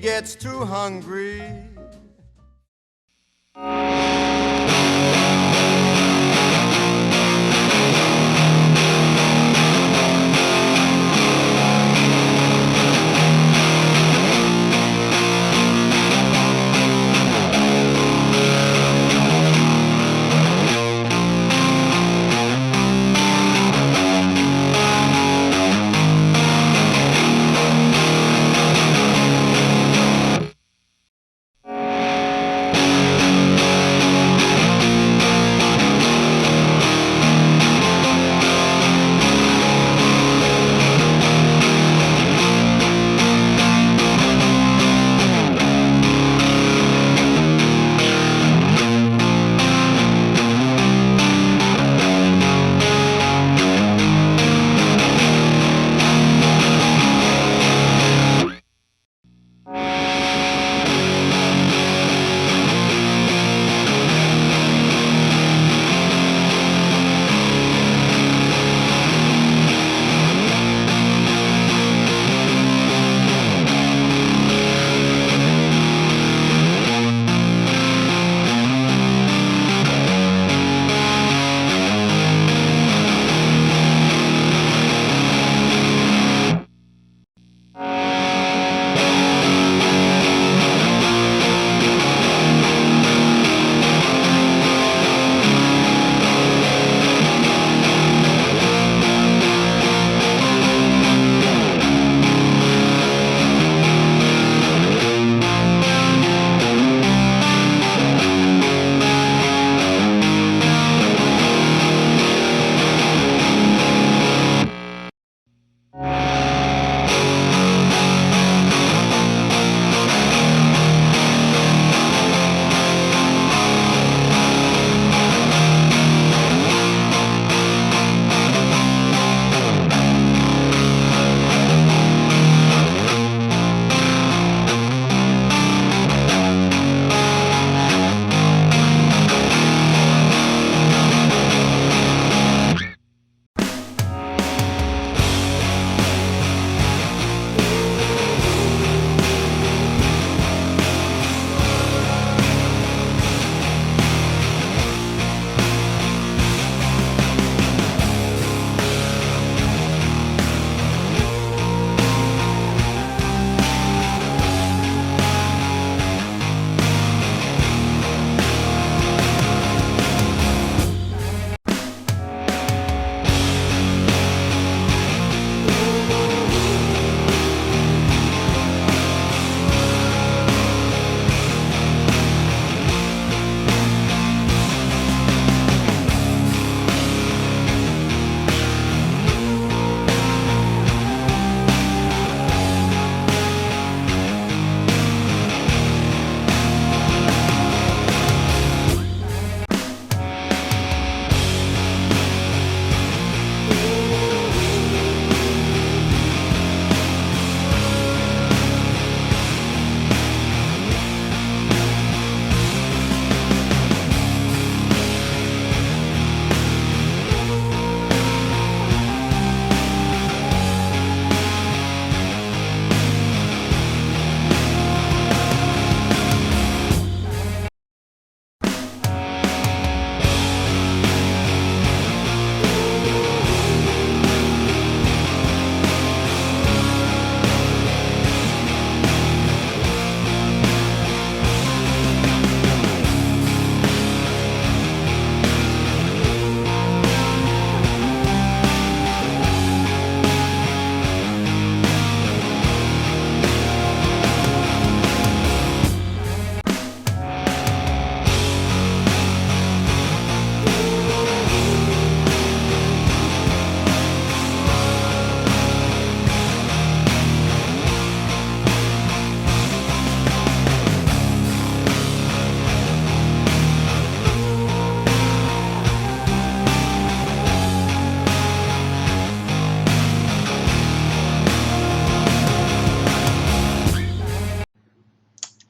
gets too hungry.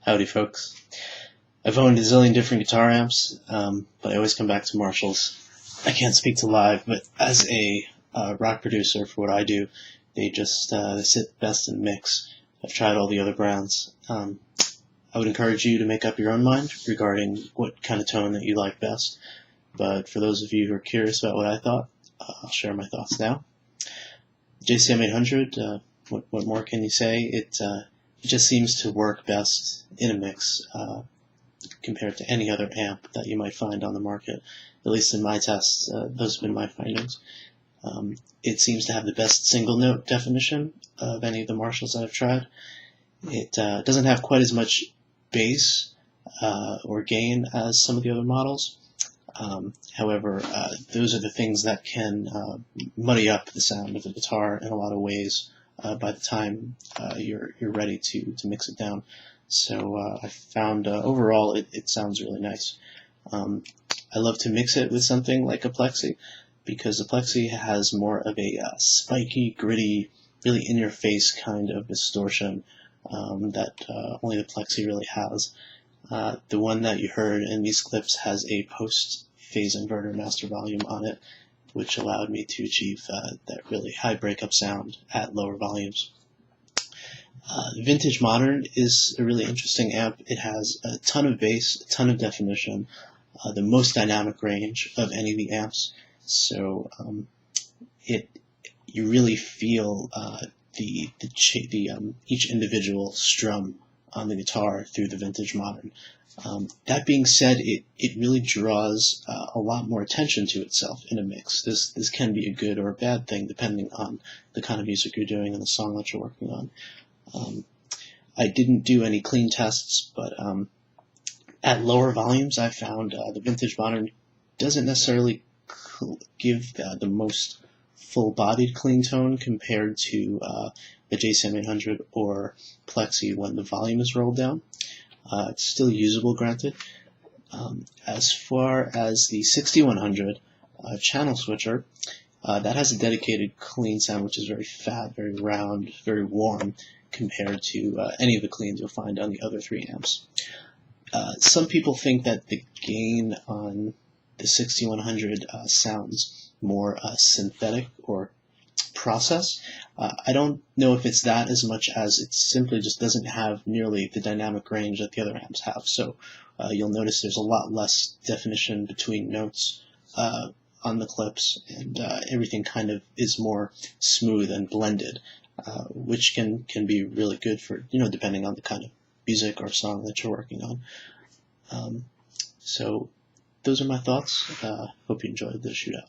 Howdy, folks. I've owned a zillion different guitar amps, but I always come back to Marshalls. I can't speak to live, but as a rock producer for what I do, they sit best in mix. I've tried all the other brands. I would encourage you to make up your own mind regarding what kind of tone that you like best. But for those of you who are curious about what I thought, I'll share my thoughts now. JCM 800, what more can you say? It just seems to work best in a mix compared to any other amp that you might find on the market. At least in my tests, those have been my findings. It seems to have the best single note definition of any of the Marshalls that I've tried. It doesn't have quite as much bass or gain as some of the other models. However, those are the things that can muddy up the sound of the guitar in a lot of ways by the time you're ready to mix it down. So I found overall it sounds really nice. I love to mix it with something like a Plexi, because the Plexi has more of a spiky, gritty, really in-your-face kind of distortion that only the Plexi really has. The one that you heard in these clips has a post-phase inverter master volume on it, which allowed me to achieve that really high breakup sound at lower volumes. Vintage Modern is a really interesting amp. It has a ton of bass, a ton of definition, the most dynamic range of any of the amps. So you really feel each individual strum on the guitar through the Vintage Modern. That being said, it really draws a lot more attention to itself in a mix. This can be a good or a bad thing depending on the kind of music you're doing and the song that you're working on. I didn't do any clean tests, but at lower volumes I found the Vintage Modern doesn't necessarily give the most full-bodied clean tone compared to the JCM 800 or Plexi when the volume is rolled down. It's still usable, granted. As far as the 6100 channel switcher, that has a dedicated clean sound, which is very fat, very round, very warm, compared to any of the cleans you'll find on the other three amps. Some people think that the gain on the 6100 sounds more synthetic or process. I don't know if it's that as much as it simply just doesn't have nearly the dynamic range that the other amps have. So you'll notice there's a lot less definition between notes on the clips, and everything kind of is more smooth and blended, which can be really good for, depending on the kind of music or song that you're working on. So those are my thoughts. Hope you enjoyed the Shootout.